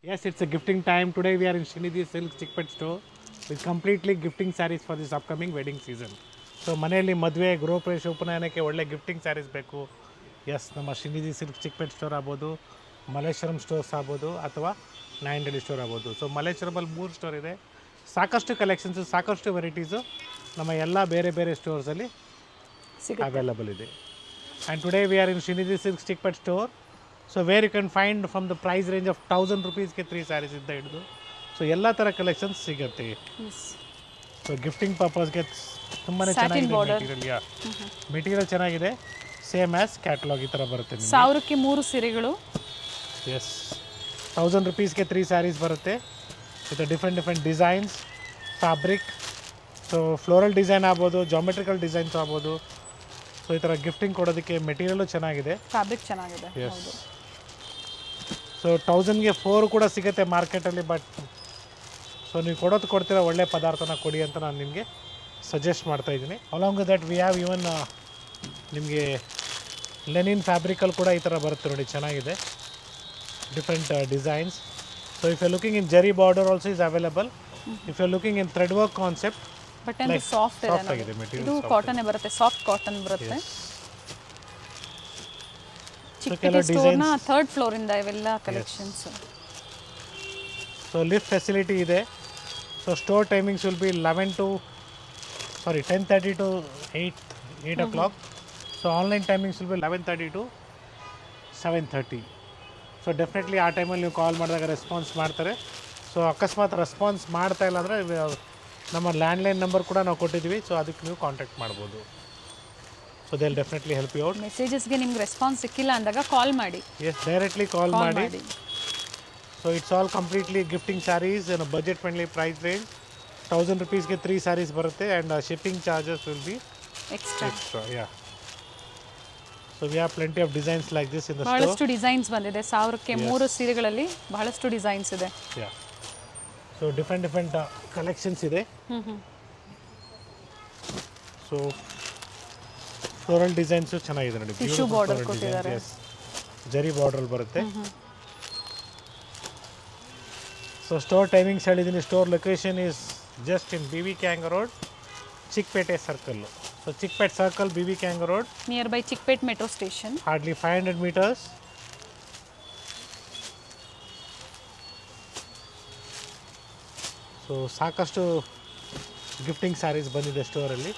Yes, it's a gifting time. Today we are in Shinidhi Silk Chickpet store with completely gifting sarees for this upcoming wedding season. So ಮನೆಯಲ್ಲಿ ಮದುವೆ ಗೃಹ ಪ್ರವೇಶ ಉಪನಯನಕ್ಕೆ ಒಳ್ಳೆ gifting saris ಬೇಕು. S, ನಮ್ಮ Srinidhi silk Chickpet store ಆಗ್ಬೋದು, Malleshwaram stores ಆಗ್ಬೋದು, ಅಥವಾ ನಾಯಂಡಳ್ಳಿ ಸ್ಟೋರ್ ಆಗ್ಬೋದು. ಸೊ ಮಲ್ಲೇಶ್ವರಮಲ್ಲಿ 3 ಸ್ಟೋರ್ ಇದೆ. ಸಾಕಷ್ಟು ಕಲೆಕ್ಷನ್ಸು, ಸಾಕಷ್ಟು ವೆರೈಟೀಸು ನಮ್ಮ ಎಲ್ಲ ಬೇರೆ ಬೇರೆ ಸ್ಟೋರ್ಸಲ್ಲಿ ಅವೈಲಬಲ್ ಇದೆ. And today we are in Srinidhi silk Chickpet store. So where you can find from the price range of 1000 rupeesಗೆ 3 ಸ್ಯಾರೀಸ್ ಇದ್ದ ಹಿಡಿದು ಸೊ ಎಲ್ಲ ಥರ ಕಲೆಕ್ಷನ್ಸ್ ಸಿಗುತ್ತೆ. ಸೊ ಗಿಫ್ಟಿಂಗ್ ಪರ್ಪಸ್ಗೆ ತುಂಬಾ ಚೆನ್ನಾಗಿದೆ ಮೆಟೀರಿಯಲ್. ಮೆಟೀರಿಯಲ್ ಚೆನ್ನಾಗಿದೆ, ಸೇಮ್ ಆ್ಯಸ್ ಕ್ಯಾಟ್ಲಾಗ್ ಈ ಥರ ಬರುತ್ತೆ. 1000ಕ್ಕೆ 3 ಸೀರೆಗಳು. ಎಸ್, 1000 rupeesಗೆ 3 ಸ್ಯಾರೀಸ್ ಬರುತ್ತೆ with different designs, fabric. So floral design ಆಗ್ಬೋದು, ಜಾಮೆಟ್ರಿಕಲ್ ಡಿಸೈನ್ಸ್ ಆಗ್ಬೋದು. ಸೊ ಈ ಥರ ಗಿಫ್ಟಿಂಗ್ ಕೊಡೋದಕ್ಕೆ ಮೆಟೀರಿಯಲು ಚೆನ್ನಾಗಿದೆ, ಫ್ಯಾಬ್ರಿಕ್ ಚೆನ್ನಾಗಿದೆ. ಎಸ್. ಸೊ 1000ಗೆ 4 ಕೂಡ ಸಿಗುತ್ತೆ ಮಾರ್ಕೆಟಲ್ಲಿ. ಬಟ್ ಸೊ ನೀವು ಕೊಡ್ತೀರಾ ಒಳ್ಳೆ ಪದಾರ್ಥನ ಕೊಡಿ ಅಂತ ನಾನು ನಿಮಗೆ ಸಜೆಸ್ಟ್ ಮಾಡ್ತಾಯಿದ್ದೀನಿ. Along with that we have even ನಿಮಗೆ ಲೆನಿನ್ ಫ್ಯಾಬ್ರಿಕಲ್ಲಿ ಕೂಡ ಈ ಥರ ಬರುತ್ತೆ ನೋಡಿ, ಚೆನ್ನಾಗಿದೆ, different designs. So if you looking in zari border also is available. If you looking in thread work concept, but ಇದು ಸಾಫ್ಟ್ ಆಗಿದೆ ಮೆಟೀರಿಯಲ್. ಇದು ಕಾಟನ್ ಬರುತ್ತೆ, ಸಾಫ್ಟ್ ಕಾಟನ್ ಬರುತ್ತೆ. ಚಿಕ್ಕ ಸ್ಟೋರ್ನ 3rd ಫ್ಲೋರ್ ಇಂದ ಇವೆಲ್ಲ ಕಲೆಕ್ಷನ್ಸ್. ಸೊ ಲಿಫ್ಟ್ ಫೆಸಿಲಿಟಿ ಇದೆ. So store timings will be 10:30 to 8 o'clock. So online timings will B 11:30 to 7:30. So definitely ಆ ಟೈಮಲ್ಲಿ ನೀವು ಕಾಲ್ ಮಾಡಿದಾಗ ರೆಸ್ಪಾನ್ಸ್ ಮಾಡ್ತಾರೆ. ಸೊ ಅಕಸ್ಮಾತ್ ರೆಸ್ಪಾನ್ಸ್ ಮಾಡ್ತಾ ಇಲ್ಲ ಅಂದರೆ ನಮ್ಮ ಲ್ಯಾಂಡ್ಲೈನ್ ನಂಬರ್ ಕೂಡ ನಾವು ಕೊಟ್ಟಿದ್ದೀವಿ. ಸೊ ಅದಕ್ಕೆ ನೀವು ಕಾಂಟ್ಯಾಕ್ಟ್ ಮಾಡ್ಬೋದು. So they will definitely help you out. ಮೆಸೇಜಸ್ಗೆ ನಿಮ್ಗೆ ರೆಸ್ಪಾನ್ಸ್ ಸಿಕ್ಕಿಲ್ಲ ಅಂದಾಗ ಕಾಲ್ ಮಾಡಿ. ಎಸ್, ಡೈರೆಕ್ಟ್ಲಿ ಕಾಲ್ ಮಾಡಿ. So it's all completely gifting sarees in budget friendly price range. 1000 rupeesಗೆ 3 ಸ್ಯಾರೀಸ್ ಬರುತ್ತೆ and shipping charges will be extra. Yeah, so we have plenty of designs like this in the store. ಬಹಳಷ್ಟು designs ಬಂದಿದೆ. 1000ಕ್ಕೆ 3 ಸೀರೆಗಳಲ್ಲಿ ಬಹಳಷ್ಟು designs ಇದೆ. Yeah, so different collections ಇದೆ. So floral designs ಚೆನ್ನಾಗಿದೆ ನೋಡಿ, ಟಿಶ್ಯೂ ಬಾರ್ಡರ್ ಕೊಟ್ಟಿದ್ದಾರೆ. ಜರಿ ಬಾರ್ಡರ್ ಬರುತ್ತೆ. ಸೊ ಸ್ಟೋರ್ ಟೈಮಿಂಗ್ಸ್ ಹೇಳಿದ್ದೀನಿ. Store location is just in BV Kanga Road, Chickpete circle. So Chickpete circle, BV Kanga Road, near by Chickpet metro station. Hardly 500 meters. So ಸಾಕಷ್ಟು gifting sarees ಬಂದಿದೆ ಸ್ಟೋರಲ್ಲಿ.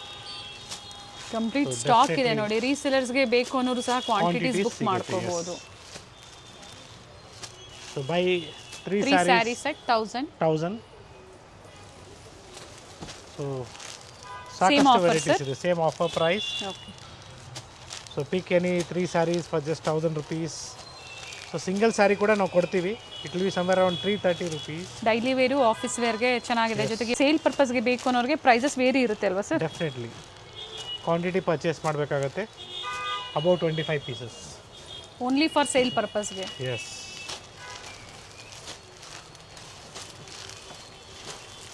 Complete stock ಇದೆ ನೋಡಿ. ರೀಸೇಲರ್ಸ್ಗೆ ಬೇಕು ಅನ್ನೋರು ಸಹ ಕ್ವಾಂಟಿಟೀಸ್ ಬುಕ್ ಮಾಡ್ಕೋಬಹುದು. So buy 3 sarees at 1000. So ಸಾಕಷ್ಟು ವೆರೈಟೀಸ್ ಇದೆ, same offer price. Okay. So pick any 3 sarees for just 1000 rupees. So single saree ಕೂಡ ನಾವು ಕೊಡ್ತೀವಿ. It will be somewhere around 330 rupees. Daily wear, office ವೇರ್ಗೆ ಚೆನ್ನಾಗಿದೆ. ಜೊತೆಗೆ sale ಪರ್ಪಸ್ಗೆ ಬೇಕು ಅನ್ನೋರಿಗೆ ಪ್ರೈಸಸ್ ವೇರಿ ಇರುತ್ತೆ ಅಲ್ವಾ ಸರ್? ಡೆಫಿನೆಟ್ಲಿ ಕ್ವಾಂಟಿಟಿ ಪರ್ಚೇಸ್ ಮಾಡಬೇಕಾಗತ್ತೆ. About 25 pieces. Only for sale ಪರ್ಪಸ್ಗೆ. ಎಸ್.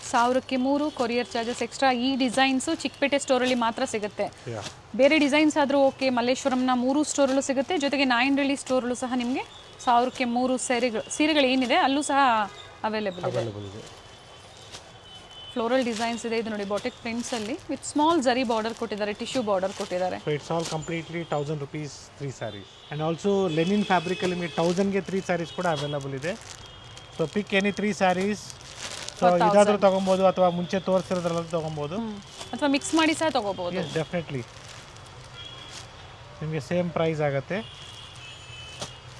1000ಕ್ಕೆ 3 ಕೊರಿಯರ್ ಚಾರ್ಜಸ್ ಎಕ್ಸ್ಟ್ರಾ. ಈ ಡಿಸೈನ್ಸು ಚಿಕ್ಕಪೇಟೆ ಸ್ಟೋರಲ್ಲಿ ಮಾತ್ರ ಸಿಗುತ್ತೆ. ಯಾ, ಬೇರೆ ಡಿಸೈನ್ಸ್ ಆದರೂ ಓಕೆ, ಮಲ್ಲೇಶ್ವರಂನ 3 ಸ್ಟೋರಲ್ಲೂ ಸಿಗುತ್ತೆ. ಜೊತೆಗೆ ನಾಯಂಡಳ್ಳಿ ಸ್ಟೋರಲ್ಲೂ ಸಹ ನಿಮಗೆ 1000ಕ್ಕೆ 3 ಸೀರೆಗಳು ಏನಿದೆ ಅಲ್ಲೂ ಸಹ ಅವೈಲೇಬಲ್ ಇದೆ. ಫ್ಲೋರಲ್ ಡಿಸೈನ್ಸ್ ಇದೆ. ಇದು ನೋಡಿ, ಬಾಟಿಕ್ ಪ್ರಿಂಟ್ಸಲ್ಲಿ ವಿತ್ ಸ್ಮಾಲ್ ಜರಿ ಬಾರ್ಡರ್ ಕೊಟ್ಟಿದ್ದಾರೆ, ಟಿಶ್ಯೂ ಬಾರ್ಡರ್ ಕೊಟ್ಟಿದ್ದಾರೆ. So it's all completely 1000 rupees 3 sarees. And also linen ಫ್ಯಾಬ್ರಿಕಲ್ಲಿ ನಿಮಗೆ 1000ಗೆ 3 ಸ್ಯಾರೀಸ್ ಕೂಡ ಅವೈಲಬಲ್ ಇದೆ. So pick any 3 sarees. So ಇದಾದರೂ ತೊಗೊಬೋದು ಅಥವಾ ಮುಂಚೆ ತೋರಿಸಿರೋದ್ರಲ್ಲ ತೊಗೊಬೋದು, ಅಥವಾ ಮಿಕ್ಸ್ ಮಾಡಿ ಸಹ ತೊಗೋಬೋದು. ಎಸ್, ಡೆಫಿನೆಟ್ಲಿ ನಿಮಗೆ ಸೇಮ್ ಪ್ರೈಸ್ ಆಗುತ್ತೆ.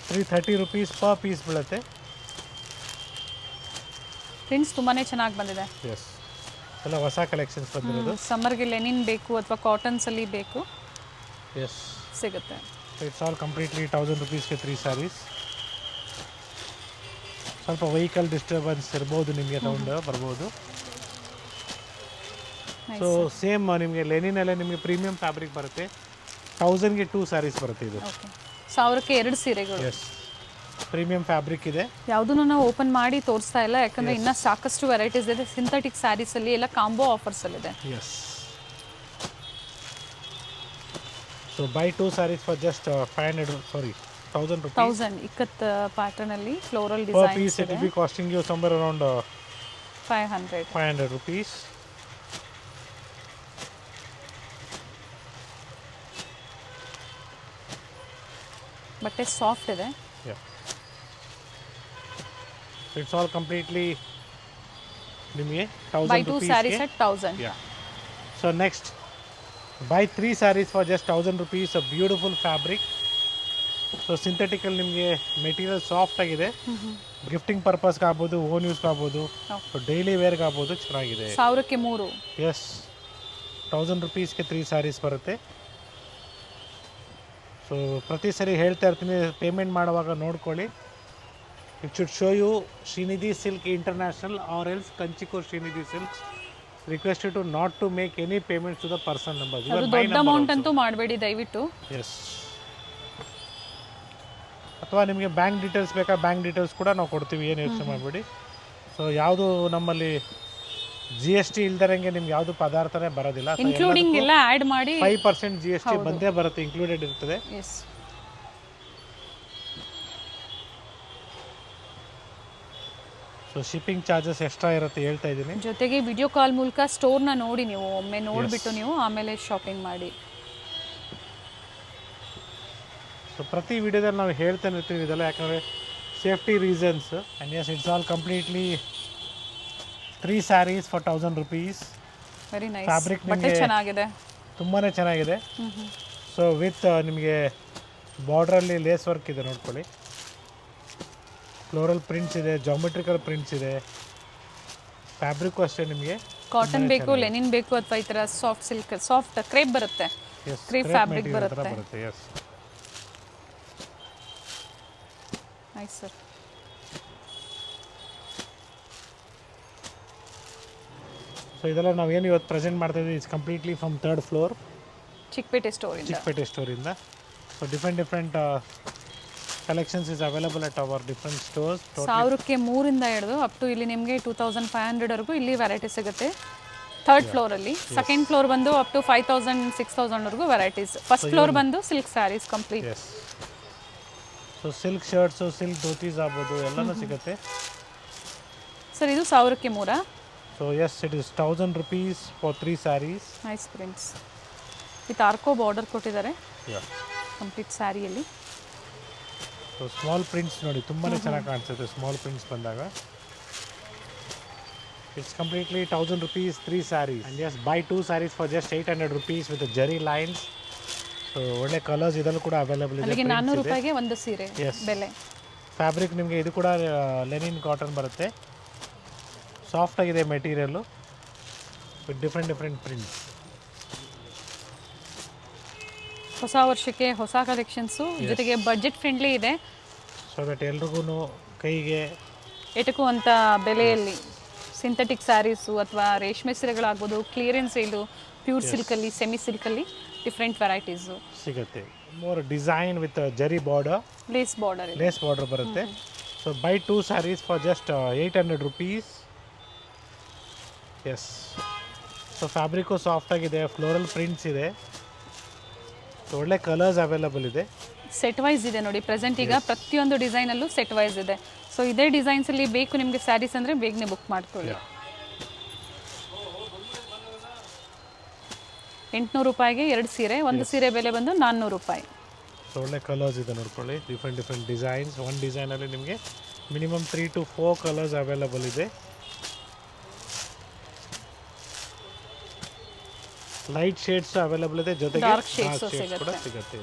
330 rupees ಪರ್ ಪೀಸ್ ಬೀಳುತ್ತೆ. ಪ್ರಿಂಟ್ಸ್ ತುಂಬಾ ಚೆನ್ನಾಗಿ ಬಂದಿದೆ. ಎಸ್, ಎಲ್ಲ ಹೊಸ ಕಲೆಕ್ಷನ್ಸ್ ಬಂದಿರೋದು. ಸಮ್ಮರ್ಗೆ ಲೆನಿನ್ ಬೇಕು ಅಥವಾ ಕಾಟನ್ಸಲ್ಲಿ ಬೇಕು, ಎಸ್, ಸಿಗುತ್ತೆ. ಇಟ್ಸ್ ಆಲ್ ಕಂಪ್ಲೀಟ್ಲಿ 1000 rupeesಗೆ 3 ಸ್ಯಾರೀಸ್. ಸ್ವಲ್ಪ ವೆಹಿಕಲ್ ಡಿಸ್ಟರ್ಬೆನ್ಸ್ ಇರ್ಬೋದು, ನಿಮಗೆ ಸೌಂಡ್ ಬರ್ಬೋದು. ಸೊ ಸೇಮ್ ನಿಮಗೆ ಲೆನಿನಲ್ಲೇ ನಿಮಗೆ ಪ್ರೀಮಿಯಂ ಫ್ಯಾಬ್ರಿಕ್ ಬರುತ್ತೆ. 1000ಗೆ 2 ಸ್ಯಾರೀಸ್ ಬರುತ್ತೆ ಇದು. 1000ಕ್ಕೆ 2 ಸೀರೆಗಳು. ಎಸ್, ಪ್ರೀಮಿಯಂ ಫ್ಯಾಬ್ರಿಕ್ ಇದೆ. ಯಾವುದನ್ನು ನಾವು ಓಪನ್ ಮಾಡಿ ತೋರಿಸ್ತಾ ಇಲ್ಲ, ಯಾಕಂದರೆ ಇನ್ನೂ ಸಾಕಷ್ಟು ವೆರೈಟೀಸ್ ಇದೆ. ಸಿಂಥೆಟಿಕ್ ಸ್ಯಾರೀಸಲ್ಲಿ ಎಲ್ಲ ಕಾಂಬೋ ಆಫರ್ಸಲ್ಲಿದೆ. Yes. So buy 2 sarees for just 500, 1000 rupees. 1000 ikat pattern ಅಲ್ಲಿ floral Per design piece it will be costing you somewhere around 500. 500 rupees. ಬಟ್ಟೆ ಸಾಫ್ಟ್ ಇದೆ. Yeah. It's all completely ನಿಮಗೆ 1000 ಬೈ 2 rupees ಸ್ಯಾರೀಸ್ ಗೆ. At 1000. Yeah. So next, buy 3 sarees for just 1000 rupees. A beautiful fabric. So ಸಿಂಥೆಟಿಕಲ್ ನಿಮಗೆ material soft ಆಗಿದೆ. Gifting ಪರ್ಪಸ್ಗೆ ಆಗ್ಬೋದು, own ಯೂಸ್ಗೆ ಆಗ್ಬೋದು, ಸೊ ಡೈಲಿ ವೇರ್ಗೆ ಆಗ್ಬೋದು, ಚೆನ್ನಾಗಿದೆ. 1000ಕ್ಕೆ 3. ಎಸ್, 1000 rupeesಗೆ 3 sarees ಬರುತ್ತೆ. ಸೊ ಪ್ರತಿ ಸರಿ ಹೇಳ್ತಾ ಇರ್ತೀನಿ, ಪೇಮೆಂಟ್ ಮಾಡುವಾಗ ನೋಡ್ಕೊಳ್ಳಿ. It should show you Srinidhi silk international or else Kanchikor Srinidhi silks. Requested to not to make any payments to the person number. ಅದು ದೊಡ್ಡ ಅಮೌಂಟ್ ಅಂತೂ ಮಾಡಬೇಡಿ ದಯವಿಟ್ಟು. ಎಸ್, ಅಥವಾ ನಿಮಗೆ ಬ್ಯಾಂಕ್ ಡೀಟೇಲ್ಸ್ ಬೇಕಾ, ಬ್ಯಾಂಕ್ ಡೀಟೇಲ್ಸ್ ಕೂಡ ನಾವು ಕೊಡ್ತೀವಿ, ಏನು ಯೋಚನೆ ಮಾಡಬೇಡಿ. ಸೊ ಯಾವುದು ನಮ್ಮಲ್ಲಿ GST ಇಲ್ದರಂಗೆ ನಿಮ್ಗೆ ಯಾವುದು ಪದಾರ್ಥನೇ ಬರೋದಿಲ್ಲ. ಇನ್ಕ್ಲೂಡಿಂಗ್ ಎಲ್ಲ ಆ್ಯಡ್ ಮಾಡಿ 5% GST ಬಂದೇ ಬರುತ್ತೆ, ಇನ್ಕ್ಲೂಡೆಡ್ ಇರ್ತದೆ. Yes. So shipping charges extra ಇರುತ್ತೆ ಹೇಳ್ತಾ ಇದ್ದೀನಿ. ಜೊತೆಗೆ ವಿಡಿಯೋ ಕಾಲ್ ಮೂಲಕ ಸ್ಟೋರ್ನ ನೋಡಿ, ನೀವು ಒಮ್ಮೆ ನೋಡಿಬಿಟ್ಟು ನೀವು ಆಮೇಲೆ ಶಾಪಿಂಗ್ ಮಾಡಿ. ಸೊ ಪ್ರತಿ ವಿಡಿಯೋದಲ್ಲಿ ನಾವು ಹೇಳ್ತಾನೆ ಇರ್ತೀವಿ ಇದೆಲ್ಲ, ಯಾಕಂದರೆ safety reasons. And yes, it's all completely 3 sarees for 1000 rupees. Very nice. Fabric ಬಟ್ಟೆ ನಿಮಗೆ ಚೆನ್ನಾಗಿದೆ, ತುಂಬಾ ಚೆನ್ನಾಗಿದೆ. ಸೊ ವಿತ್ ನಿಮಗೆ ಬಾರ್ಡ್ರಲ್ಲಿ ಲೇಸ್ ವರ್ಕ್ ಇದೆ ನೋಡ್ಕೊಳ್ಳಿ, ಫ್ಲೋರಲ್ ಪ್ರಿಂಟ್ಸ್ ಇದೆ, ಜಾಮೆಟ್ರಿಕಲ್ ಪ್ರಿಂಟ್ಸ್ ಇದೆ. ಫ್ಯಾಬ್ರಿಕ್ಕು ಅಷ್ಟೇ ನಿಮಗೆ ಕಾಟನ್ ಬೇಕು, ಲೆನಿನ್ ಬೇಕು, ಅಥವಾ ಈ ಥರ ಸಾಫ್ಟ್ ಸಿಲ್ಕ್, ಸಾಫ್ಟ್ ಕ್ರೇಪ್ ಬರುತ್ತೆ, ಕ್ರೇಪ್ ಫ್ಯಾಬ್ರಿಕ್ ಬರುತ್ತೆ. Yes, nice sir. ಸೊ ಇದೆಲ್ಲ ನಾವು ಏನು ಇವತ್ತು ಪ್ರೆಸೆಂಟ್ ಮಾಡ್ತಾ ಇದ್ದೀವಿ, it's completely from 3rd floor Chickpete ಸ್ಟೋರಿಂದ. ಚಿಕ್ಕಪೇಟೆ ಸ್ಟೋರಿಂದ. So different collections is available at our different stores. 1000ಕ್ಕೆ 3ಇಂದ ಹಿಡಿದು ಅಪ್ ಟು ಇಲ್ಲಿ ನಿಮಗೆ 2500ವರೆಗೂ ಇಲ್ಲಿ ವೆರೈಟಿ ಸಿಗುತ್ತೆ 3rd ಫ್ಲೋರಲ್ಲಿ. ಸೆಕೆಂಡ್ ಫ್ಲೋರ್ ಬಂದು ಅಪ್ ಟು 5000 6000ವರೆಗೂ ವೆರೈಟೀಸ್. ಫಸ್ಟ್ ಫ್ಲೋರ್ ಬಂದು silk sarees complete. Yes, so silk shirts, silk dhotis ಆಗ್ಬೋದು, ಎಲ್ಲನೂ ಸಿಗುತ್ತೆ. ಸರ್ ಇದು 1000ಕ್ಕೆ 3. So yes, it is 1000 rupees for 3 sarees. Nice prints with ಆರ್ಕೋ ಬಾರ್ಡರ್ ಕೊಟ್ಟಿದ್ದಾರೆ ಕಂಪ್ಲೀಟ್ ಸ್ಯಾರಿಯಲ್ಲಿ. ಸೊ ಸ್ಮಾಲ್ ಪ್ರಿಂಟ್ಸ್ ನೋಡಿ ತುಂಬಾ ಚೆನ್ನಾಗಿ ಕಾಣಿಸುತ್ತೆ ಸ್ಮಾಲ್ ಪ್ರಿಂಟ್ಸ್ ಬಂದಾಗ. It's completely 1000 rupees 3 sarees. And yes, buy 2 sarees for just 800 rupees with ಜರಿ ಲೈನ್ಸ್. ಸೊ ಒಳ್ಳೆ ಕಲರ್ಸ್ ಇದರಲ್ಲೂ ಕೂಡ ಅವೈಲೇಬಲ್ ಇದೆ. ಅಲ್ಲಿಗೆ 400 ರೂಪಾಯಿಗೆ ಒಂದು ಸೀರೆ ಬೆಲೆ. ಫ್ಯಾಬ್ರಿಕ್ ನಿಮಗೆ ಇದು ಕೂಡ ಲೆನಿನ್ ಕಾಟನ್ ಬರುತ್ತೆ, ಸಾಫ್ಟ್ ಆಗಿದೆ ಮೆಟೀರಿಯಲ್ಲು ವಿತ್ ಡಿಫ್ರೆಂಟ್ ಪ್ರಿಂಟ್ಸ್. ಹೊಸ ವರ್ಷಕ್ಕೆ ಹೊಸ ಕಲೆಕ್ಷನ್ಸು, ಜೊತೆಗೆ ಬಡ್ಜೆಟ್ ಫ್ರೆಂಡ್ಲಿ ಇದೆ. ಸೊ ದಟ್ ಎಲ್ರಿಗೂ ಕೈಗೆ ಎಟಕುವಂಥ ಬೆಲೆಯಲ್ಲಿ ಸಿಂಥೆಟಿಕ್ ಸ್ಯಾರೀಸು ಅಥವಾ ರೇಷ್ಮೆ ಸೀರೆಗಳಾಗ್ಬೋದು, ಕ್ಲಿಯರೆನ್ಸ್ ಸೇಲು, ಪ್ಯೂರ್ ಸಿಲ್ಕಲ್ಲಿ, ಸೆಮಿ ಸಿಲ್ಕಲ್ಲಿ ಡಿಫ್ರೆಂಟ್ ವೆರೈಟೀಸು ಸಿಗುತ್ತೆ. More design with zari border, lace border ಬರುತ್ತೆ. So buy 2 sarees for just 800 rupees. Yes, so fabric soft ಆಗಿದೆ, ಫ್ಲೋರಲ್ ಪ್ರಿಂಟ್ಸ್ ಇದೆ, ಸೊ ಒಳ್ಳೆ ಕಲರ್ಸ್ ಅವೈಲಬಲ್ ಇದೆ. ಸೆಟ್ ವೈಸ್ ಇದೆ ನೋಡಿ ಪ್ರೆಸೆಂಟ್. ಈಗ ಪ್ರತಿಯೊಂದು ಡಿಸೈನಲ್ಲೂ ಸೆಟ್ ವೈಸ್ ಇದೆ. ಸೊ ಇದೇ ಡಿಸೈನ್ಸಲ್ಲಿ ಬೇಕು ನಿಮಗೆ ಸ್ಯಾರೀಸ್ ಅಂದರೆ ಬೇಗನೆ ಬುಕ್ ಮಾಡ್ಕೊಳ್ಳಿ. 800 ರೂಪಾಯಿಗೆ 2 ಸೀರೆ, ಒಂದು ಸೀರೆ ಬೆಲೆ ಬಂದು 400 ರೂಪಾಯಿ. ಸೊ ಒಳ್ಳೆ ಕಲರ್ಸ್ ಇದೆ ನೋಡ್ಕೊಳ್ಳಿ, ಡಿಫ್ರೆಂಟ್ ಡಿಸೈನ್ಸ್. ಒಂದು ಡಿಸೈನಲ್ಲಿ ನಿಮಗೆ ಮಿನಿಮಮ್ 3 to 4 ಕಲರ್ಸ್ ಅವೈಲಬಲ್ ಇದೆ. ಲೈಟ್ ಶೇಡ್ಸ್ ಅವೈಲಬಲ್ ಇದೆ, ಜೊತೆಗೆ Dark shades ಕೂಡ ಸಿಗುತ್ತೆ.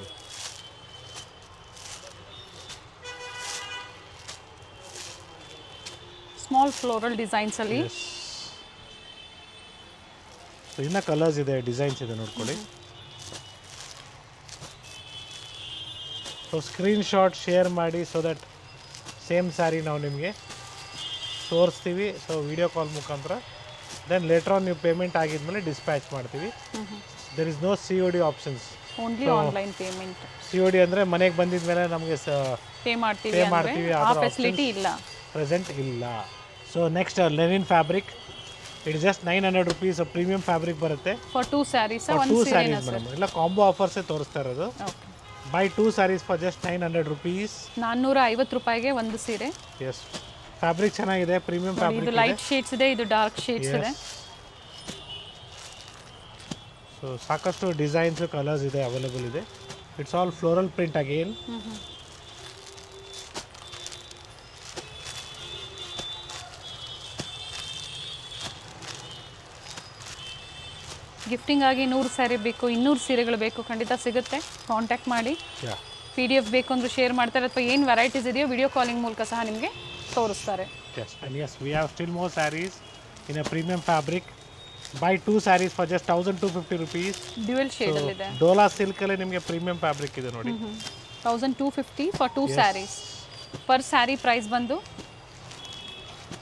ಸ್ಮಾಲ್ ಫ್ಲೋರಲ್ ಡಿಸೈನ್ಸಲ್ಲಿ ಸೊ ಇನ್ನು ಕಲರ್ಸ್ ಇದೆ, ಡಿಸೈನ್ಸ್ ಇದೆ ನೋಡ್ಕೊಳ್ಳಿ. ಸೊ ಸ್ಕ್ರೀನ್ ಶಾಟ್ ಶೇರ್ ಮಾಡಿ, ಸೊ ದಟ್ ಸೇಮ್ ಸ್ಯಾರಿ ನಾವು ನಿಮಗೆ ತೋರಿಸ್ತೀವಿ. ಸೊ ವಿಡಿಯೋ ಕಾಲ್ ಮುಖಾಂತರ ದೆನ್ ಲೇಟರ್ ಆನ್ ನೀವು ಪೇಮೆಂಟ್ ಆಗಿದ್ಮೇಲೆ ಡಿಸ್ಪ್ಯಾಚ್ ಮಾಡ್ತೀವಿ. There is no COD options, only online payment. COD ಅಂದರೆ ಮನೆಗೆ ಬಂದಿದ ಮೇಲೆ ನಮಗೆ ಪೇ ಮಾಡ್ತೀವಿ, ಆ ಫೆಸಿಲಿಟಿ ಇಲ್ಲ, ಪ್ರೆಸೆಂಟ್ ಇಲ್ಲ. So next Lenin fabric, it is just 900 rupees. Premium fabric ಬರುತ್ತೆ ಫಾರ್ 2 ಸ್ಯಾರೀಸ್. 2 sarees madam. ಇಲ್ಲ ಕಾಂಬೋ ಆಫರ್ಸೇ ತೋರಿಸ್ತಾ ಇರೋದು. Buy 2 sarees for just 900 rupees. 450 ರೂಪಾಯಿಗೆ ಒಂದು ಸೀರೆ. Yes. ಫ್ಯಾಬ್ರಿಕ್ ಚೆನ್ನಾಗಿದೆ, ಪ್ರೀಮಿಯಂ ನೋಡಿ, ಫ್ಯಾಬ್ರಿಕ್ ಇದು ಇದೆ. ಲೈಟ್ ಶೇಡ್ಸ್ ಇದೆ, ಇದು ಡಾರ್ಕ್ ಶೇಡ್ಸ್ ಇದೆ. ಸೊ ಸಾಕಷ್ಟು ಡಿಸೈನ್ಸ್ ಕಲರ್ಸ್ ಇದೆ, ಅವೈಲೇಬಲ್ ಇದೆ. It's all floral print again. Gifting ಆಗಿ 100 ಸ್ಯಾರಿ ಬೇಕು, 200 ಸೀರೆಗಳು ಬೇಕು, ಖಂಡಿತ ಸಿಗುತ್ತೆ. ಕಾಂಟ್ಯಾಕ್ಟ್ ಮಾಡಿ. PDF ಬೇಕು ಅಂದ್ರೆ ಶೇರ್ ಮಾಡ್ತಾರೆ, ಅಥವಾ ಏನು ವೆರೈಟೀಸ್ ಇದೆಯೋ ವಿಡಿಯೋ ಕಾಲಿಂಗ್ ಮೂಲಕ ಸಹ ನಿಮಗೆ ತೋರಿಸ್ತಾರೆ. Yes, and yes, we have still more sarees in a premium fabric. Buy 2 sarees for just 1250 rupees. Dual shade ಅಲ್ಲಿ ಇದೆ. ಡೋಲಾ ಸಿಲ್ಕ್ ಅಲ್ಲಿ ನಿಮಗೆ ಪ್ರೀಮಿಯಂ ಫ್ಯಾಬ್ರಿಕ್ ಇದೆ ನೋಡಿ. 1250 for 2 sarees. Per saree price ಬಂದು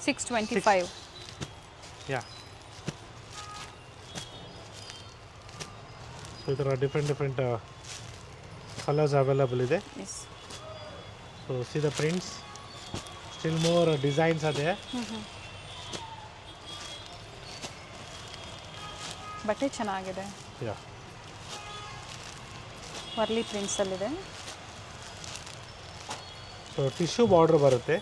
625. ಯಾ, ಸೊ ಇದರ ಡಿಫ್ರೆಂಟ್ ಕಲರ್ಸ್ ಅವೈಲೇಬಲ್ ಇದೆ. Yes. So see the prints, still more designs ಅದೇ. ಬಟ್ಟೆ ಚೆನ್ನಾಗಿದೆ. ಯಾ, ವರ್ಲಿ ಪ್ರಿಂಟ್ಸ್ ಅಲ್ಲಿದೆ. ಸೊ ಟಿಶ್ಯೂ ಬಾರ್ಡರ್ ಬರುತ್ತೆ.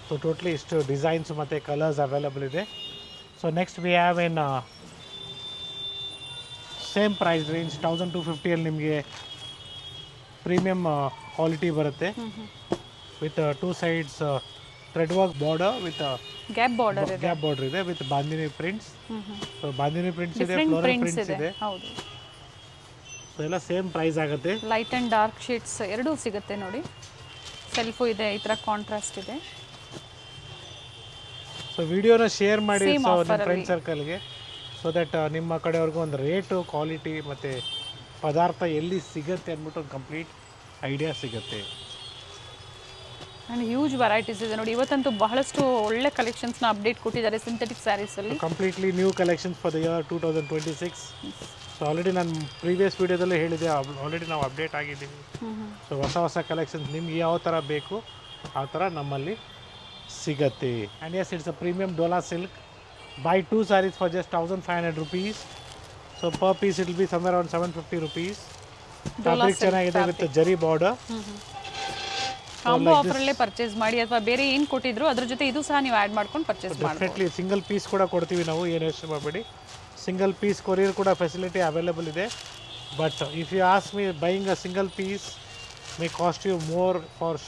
ಸೊ ಟೋಟ್ಲಿ ಇಷ್ಟು ಡಿಸೈನ್ಸ್ ಮತ್ತು ಕಲರ್ಸ್ ಅವೈಲೇಬಲ್ ಇದೆ. So next we have an same price range 1250 ಅಲ್ಲಿ ನಿಮಗೆ ಪ್ರೀಮಿಯಂ ಕ್ವಾಲಿಟಿ ಬರುತ್ತೆ. With 2 sides thread work border with gap border ಇದೆ. ಗ್ಯಾಪ್ ಬಾರ್ಡರ್ ಇದೆ with bandhani prints. So bandhani prints ಇದೆ, ಡಿಫರೆಂಟ್ ಫ್ಲೋರಲ್ ಪ್ರಿಂಟ್ಸ್ ಪ್ರಿಂಟ್ಸ್ ಇದೆ. ಇದೆ. ಹೌದು, ಸೊ ಎಲ್ಲ ಸೇಮ್ ಪ್ರೈಸ್ ಆಗುತ್ತೆ. ಲೈಟ್ ಆ್ಯಂಡ್ ಡಾರ್ಕ್ ಶೇಡ್ಸ್ ಎರಡೂ ಸಿಗುತ್ತೆ ನೋಡಿ. ಸೆಲ್ಫು ಇದೆ, ಈ ಥರ ಕಾಂಟ್ರಾಸ್ಟ್ ಇದೆ. ಸೊ ವಿಡಿಯೋನ ಶೇರ್ ಮಾಡಿ Same ಸೊ offer ನಿಮ್ಮ ಅಲ್ಲಿ. ಫ್ರೆಂಡ್ ಸರ್ಕಲ್ಗೆ, ಸೊ ದಟ್ ನಿಮ್ಮ ಕಡೆಯವ್ರಿಗೂ ಒಂದು ರೇಟು, ಕ್ವಾಲಿಟಿ ಮತ್ತು ಪದಾರ್ಥ ಎಲ್ಲಿ ಸಿಗುತ್ತೆ ಅಂದ್ಬಿಟ್ಟು ಒಂದು ಕಂಪ್ಲೀಟ್ ಐಡಿಯಾ ಸಿಗುತ್ತೆ. ಆ್ಯಂಡ್ ಹ್ಯೂಜ್ ವೆರೈಟೀಸ್ ಇದೆ ನೋಡಿ. ಇವತ್ತಂತೂ ಬಹಳಷ್ಟು ಒಳ್ಳೆ ಕಲೆಕ್ಷನ್ಸ್ನ ಅಪ್ಡೇಟ್ ಕೊಟ್ಟಿದ್ದಾರೆ ಸಿಂಥೆಟಿಕ್ ಸ್ಯಾರೀಸಲ್ಲಿ. Completely new collections for the year 2026. So already ನಾನು ಪ್ರೀವಿಯಸ್ ವೀಡಿಯೋದಲ್ಲೇ ಹೇಳಿದೆ, ಆಲ್ರೆಡಿ ನಾವು ಅಪ್ಡೇಟ್ ಆಗಿದ್ದೀವಿ. ಸೊ ಹೊಸ ಕಲೆಕ್ಷನ್ಸ್ ನಿಮ್ಗೆ ಯಾವ ಥರ ಬೇಕು ಆ ಥರ ನಮ್ಮಲ್ಲಿ ಸಿಗತ್ತೆ. And yes, it's a premium Dola silk. Buy 2 sarees for just 1500 rupees. So per piece it will be somewhere around 750 rupees. Fabric ಚೆನ್ನಾಗಿದೆ with zari border. Combo ಆಫರಲ್ಲೇ purchase ಮಾಡಿ, ಅಥವಾ ಬೇರೆ ಏನು ಕೊಟ್ಟಿದ್ರು ಅದ್ರ ಜೊತೆ ಇದು ಸಹ ನೀವು ಆ್ಯಡ್ ಮಾಡ್ಕೊಂಡು ಪರ್ಚೇಸ್ ಮಾಡಿ. ಡೆಫಿನೆಟ್ಲಿ ಸಿಂಗಲ್ ಪೀಸ್ ಕೂಡ ಕೊಡ್ತೀವಿ ನಾವು, ಏನು ಯೋಚನೆ ಮಾಡಬೇಡಿ. ಸಿಂಗಲ್ ಪೀಸ್ ಕೊರಿಯರ್ ಕೂಡ ಫೆಸಿಲಿಟಿ ಅವೈಲೇಬಲ್ ಇದೆ. But if you ask me, buying a single piece may cost you more for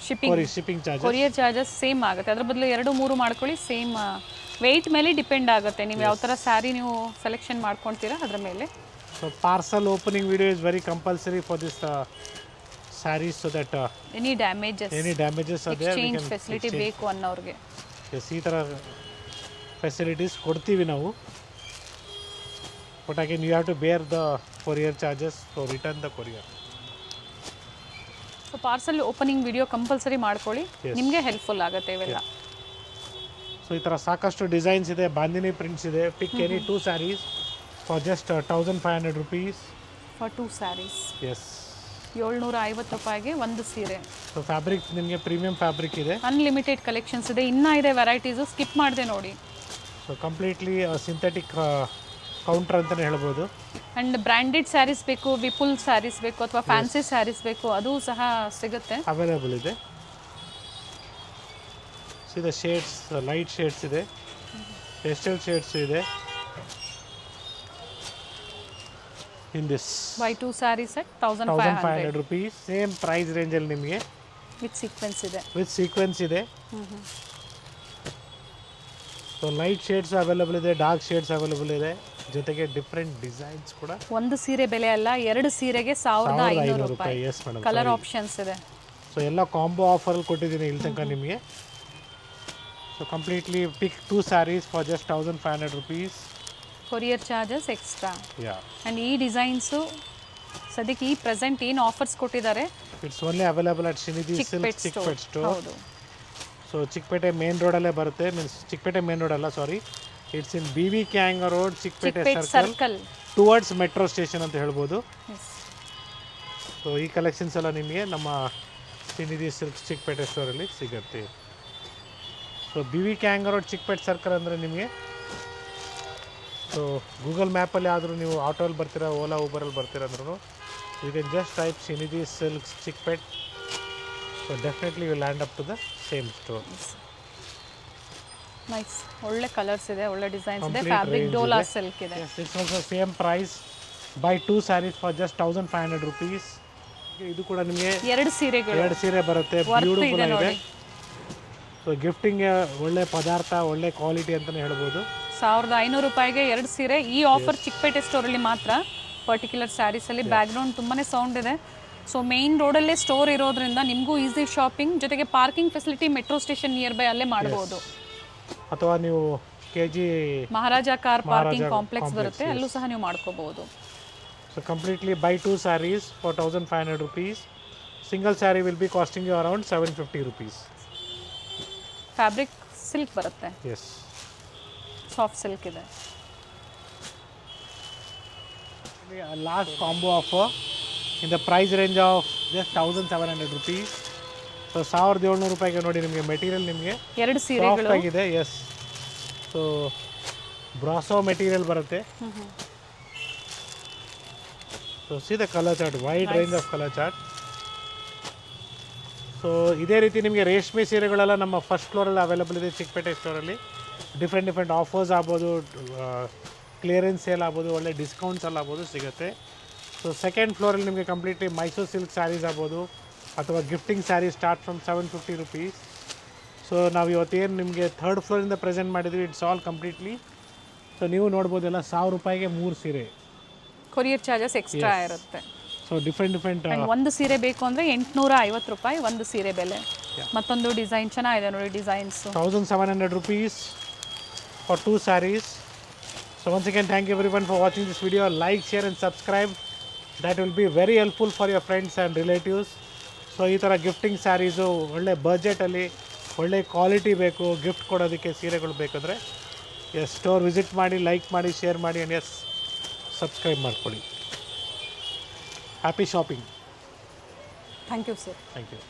shipping charges. Courier charges same ಆಗುತ್ತೆ, ಅದ್ರ ಬದಲು 2-3 ಮಾಡ್ಕೊಳ್ಳಿ. ಸೇಮ್ ವೆಯ್ಟ್ ಮೇಲೆ ಡಿಪೆಂಡ್ ಆಗುತ್ತೆ, ನೀವು ಯಾವ ಥರ ಸ್ಯಾರಿ ನೀವು ಸೆಲೆಕ್ಷನ್ ಮಾಡ್ಕೊಳ್ತೀರಾ ಅದ್ರ ಮೇಲೆ. So parcel opening video is very compulsory for this sarees, so that any damages exchange facility ಬೇಕು ಅನ್ನೋರಿಗೆ ಈ ಥರ ಫೆಸಿಲಿಟೀಸ್ ಕೊಡ್ತೀವಿ ನಾವು. But again you have to bear the courier charges for return the courier. So parcel opening video compulsory ಮಾಡ್ಕೊಳ್ಳಿ, ನಿಮಗೆ helpful ಆಗುತ್ತೆ ಇವೆಲ್ಲ. ಸೊ ಈ ಥರ ಸಾಕಷ್ಟು ಡಿಸೈನ್ಸ್ ಇದೆ, ಬಾಂದಿನಿ ಪ್ರಿಂಟ್ಸ್ ಇದೆ. Pick any 2 sarees for just 1500 rupees. For 2 sarees yes, 750 ರೂಪಾಯಿಗೆ ಒಂದು ಸೀರೆ. ಸೊ ಫ್ಯಾಬ್ರಿಕ್ ನಿಮಗೆ ಪ್ರೀಮಿಯಂ ಫ್ಯಾಬ್ರಿಕ್ ಇದೆ. ಅನ್ಲಿಮಿಟೆಡ್ ಕಲೆಕ್ಷನ್ಸ್ ಇದೆ, ಇನ್ನೂ ಇದೆ ವೆರೈಟೀಸು, ಸ್ಕಿಪ್ ಮಾಡಿದೆ ನೋಡಿ. ಸೊ ಕಂಪ್ಲೀಟ್ಲಿ ಸಿಂಥೆಟಿಕ್ ಕೌಂಟರ್ ಅಂತಲೇ ಹೇಳ್ಬೋದು. ಆ್ಯಂಡ್ ಬ್ರ್ಯಾಂಡೆಡ್ ಸ್ಯಾರೀಸ್ ಬೇಕು, ವಿಪುಲ್ ಸ್ಯಾರೀಸ್ ಬೇಕು, ಅಥವಾ ಫ್ಯಾನ್ಸಿ ಸ್ಯಾರೀಸ್ ಬೇಕು, ಅದು ಸಹ ಸಿಗುತ್ತೆ, ಅವೈಲೇಬಲ್ ಇದೆ. ಇದೆ ಶೇಡ್ಸ್, ಲೈಟ್ ಶೇಡ್ಸ್ ಇದೆ, ಪೇಸ್ಟಲ್ ಶೇಡ್ಸ್ ಇದೆ. In this buy 2 sarees at 1500 rupees. Same price ರೇಂಜಲ್ಲಿ ನಿಮಗೆ ವಿತ್ ಸೀಕ್ವೆನ್ಸ್ ಇದೆ. ವಿತ್ ಸೀಕ್ವೆನ್ಸ್ ಇದೆ. ಸೊ ಲೈಟ್ ಶೇಡ್ಸ್ ಅವೈಲೇಬಲ್ ಇದೆ, ಡಾರ್ಕ್ ಶೇಡ್ಸ್ ಅವೈಲೇಬಲ್ ಇದೆ, ಜೊತೆಗೆ ಡಿಫ್ರೆಂಟ್ ಡಿಸೈನ್ಸ್ ಕೂಡ. ಒಂದು ಸೀರೆ ಬೆಲೆ ಅಲ್ಲ, 2 ಸೀರೆಗೆ 1500 ರೂಪಾಯಿ. ಎಸ್ ಮೇಡಮ್, ಕಲರ್ ಆಪ್ಷನ್ಸ್ ಇದೆ. ಸೊ ಎಲ್ಲ ಕಾಂಬೋ ಆಫರಲ್ಲಿ ಕೊಟ್ಟಿದ್ದೀನಿ ಇಲ್ಲಿ ತನಕ ನಿಮಗೆ. So completely pick 2 sarees for just 1500 rupees. Courier charges extra. Yeah, and ಈ ಡಿಸೈನ್ಸು ಸದ್ಯಕ್ಕೆ ಈ ಪ್ರೆಸೆಂಟ್ ಏನು ಆಫರ್ಸ್ ಕೊಟ್ಟಿದ್ದಾರೆ, it's only available at Srinidhi silk Chickpet store. ಹೌದು. ಸೊ ಚಿಕ್ಕಪೇಟೆ ಮೇನ್ ರೋಡಲ್ಲೇ ಬರುತ್ತೆ, ಮೀನ್ಸ್ ಚಿಕ್ಕಪೇಟೆ ಮೇನ್ ರೋಡ್ ಅಲ್ಲ, sorry, it's in BV Kanga road, Chickpete circle towards metro station ಅಂತ ಹೇಳ್ಬೋದು. ಸೊ ಈ ಕಲೆಕ್ಷನ್ಸ್ ಎಲ್ಲ ನಿಮಗೆ ನಮ್ಮ ಶ್ರೀನಿಧಿ ಸಿಲ್ಕ್ ಚಿಕ್ಕಪೇಟೆ ಸ್ಟೋರಲ್ಲಿ ಸಿಗುತ್ತೆ. So BV Kanga road Chickpete circle ಅಂದರೆ ನಿಮಗೆ ಸೊ ಗೂಗಲ್ ಮ್ಯಾಪಲ್ಲಿ ಆದರೂ ನೀವು ಆಟೋಲ್ಲಿ ಬರ್ತೀರಾ, ಓಲಾ ಊಬರಲ್ಲಿ ಬರ್ತೀರಾ ಅಂದ್ರೂ you can just type Srinidhi silks Chickpet. So definitely you land up to the same store. Nice, ಒಳ್ಳೆ ಕಲರ್ಸ್ ಇದೆ, ಒಳ್ಳೆ ಡಿಸೈನ್ಸ್ ಇದೆ, Complete ಫ್ಯಾಬ್ರಿಕ್ range ಡೋಲಾ ಇದೆ. ಸಿಲ್ಕ್ ಇದೆ. Yes, it's also same price. Buy 2 sarees for just 1500 rupees. ಇದು ಕೂಡ ನಿಮಗೆ ಎರಡು ಸೀರೆಗಳು 2 ಸೀರೆ ಬರುತ್ತೆ, ವರ್ತ್ ಬ್ಯೂಟಿಫುಲ್ ಇದೆ ಆಗಿದೆ. ನೋಡಿ. ಸೊ ಗಿಫ್ಟಿಂಗ್ಗೆ ಒಳ್ಳೆ ಪದಾರ್ಥ, ಒಳ್ಳೆ ಕ್ವಾಲಿಟಿ ಅಂತಲೇ ಹೇಳ್ಬೋದು. 1500 ರೂಪಾಯಿಗೆ 2 ಸೀರೆ. ಈ ಆಫರ್ ಚಿಕ್ಕಪೇಟೆ ಸ್ಟೋರಲ್ಲಿ ಮಾತ್ರ, ಪರ್ಟಿಕ್ಯುಲರ್ ಸ್ಯಾರೀಸಲ್ಲಿ. ಬ್ಯಾಕ್ಗ್ರೌಂಡ್ ತುಂಬಾ ಸೌಂಡ್ ಇದೆ. ಸೊ ಮೇನ್ ರೋಡಲ್ಲೇ ಸ್ಟೋರ್ ಇರೋದ್ರಿಂದ ನಿಮಗೂ ಈಸಿ ಶಾಪಿಂಗ್, ಜೊತೆಗೆ parking facility metro station near by ಅಲ್ಲೇ ಮಾಡ್ಬೋದು. ಅಥವಾ ನೀವು KG ಮಹಾರಾಜ ಕಾರ್ ಪಾರ್ಕಿಂಗ್ ಕಾಂಪ್ಲೆಕ್ಸ್ complex, ಬರುತ್ತೆ, ಅಲ್ಲೂ ಸಹ ನೀವು ಮಾಡ್ಕೋಬಹುದು. So completely by 2 sarees for 1500 rupees. Single saree will be costing you around 750 rupees. Fabric silk ಬರುತ್ತೆ, Yes. ಸಾಫ್ಟ್ ಸಿಲ್ಕ್ ಇದೆ. Last combo offer in the price range of just 1700 rupees. So 1700 ರೂಪಾಯಿಗೆ ನೋಡಿ ನಿಮಗೆ ಮೆಟೀರಿಯಲ್ ನಿಮಗೆ 2 soft ಸೀರೆಗಳು. ಆಗಿದೆ. S, so brasso material ಬರುತ್ತೆ. So see the colour chart, wide range of colour chart. So ಇದೇ ರೀತಿ ನಿಮಗೆ ರೇಷ್ಮೆ ಸೀರೆಗಳೆಲ್ಲ ನಮ್ಮ ಫಸ್ಟ್ ಫ್ಲೋರಲ್ಲಿ ಅವೈಲಬಲ್ ಇದೆ ಚಿಕ್ಕಪೇಟೆ ಸ್ಟೋರಲ್ಲಿ. ಡಿಫ್ರೆಂಟ್ ಆಫರ್ಸ್ ಆಗ್ಬೋದು, ಕ್ಲಿಯರೆನ್ಸ್ ಸೇಲ್ ಆಗ್ಬೋದು, ಒಳ್ಳೆ ಡಿಸ್ಕೌಂಟ್ಸ್ ಎಲ್ಲ ಆಗ್ಬೋದು ಸಿಗುತ್ತೆ. ಸೊ ಸೆಕೆಂಡ್ ಫ್ಲೋರಲ್ಲಿ ನಿಮಗೆ ಕಂಪ್ಲೀಟ್ಲಿ ಮೈಸೂರು ಸಿಲ್ಕ್ ಸ್ಯಾರೀಸ್ ಆಗ್ಬೋದು, ಅಥವಾ gifting sarees start from 750 rupees. So ನಾವು ಇವತ್ತೇನು ನಿಮಗೆ ಥರ್ಡ್ ಫ್ಲೋರಿಂದ ಪ್ರೆಸೆಂಟ್ ಮಾಡಿದ್ವಿ, ಇಟ್ಸ್ ಆಲ್ ಕಂಪ್ಲೀಟ್ಲಿ. ಸೊ ನೀವು ನೋಡ್ಬೋದೆಲ್ಲ 1000 ರೂಪಾಯಿಗೆ 3 ಸೀರೆ. ಕೊರಿಯರ್ ಚಾರ್ಜಸ್ ಎಕ್ಸ್ಟ್ರಾ ಇರುತ್ತೆ. ಸೊ ಡಿಫ್ರೆಂಟ್ And ಒಂದು ಸೀರೆ ಬೇಕು ಅಂದರೆ 850 ರೂಪಾಯಿ ಒಂದು ಸೀರೆ ಬೆಲೆ. ಮತ್ತೊಂದು ಡಿಸೈನ್ ಚೆನ್ನಾಗಿದೆ ನೋಡಿ, designs. 1700 rupees for 2 sarees. So once again, thank you everyone for watching this video. Like, share and subscribe. That will be very helpful for your friends and relatives. So ಈ ಥರ ಗಿಫ್ಟಿಂಗ್ ಸ್ಯಾರೀಸು ಒಳ್ಳೆ ಬಜೆಟಲ್ಲಿ ಒಳ್ಳೆ quality ಬೇಕು, gift ಕೊಡೋದಕ್ಕೆ ಸೀರೆಗಳು ಬೇಕಂದರೆ yes, store visit ಮಾಡಿ, like ಮಾಡಿ, ಶೇರ್ ಮಾಡಿ, ಆ್ಯಂಡ್ ಎಸ್, ಸಬ್ಸ್ಕ್ರೈಬ್ ಮಾಡ್ಕೊಳ್ಳಿ. Happy shopping. Thank you sir. Thank you.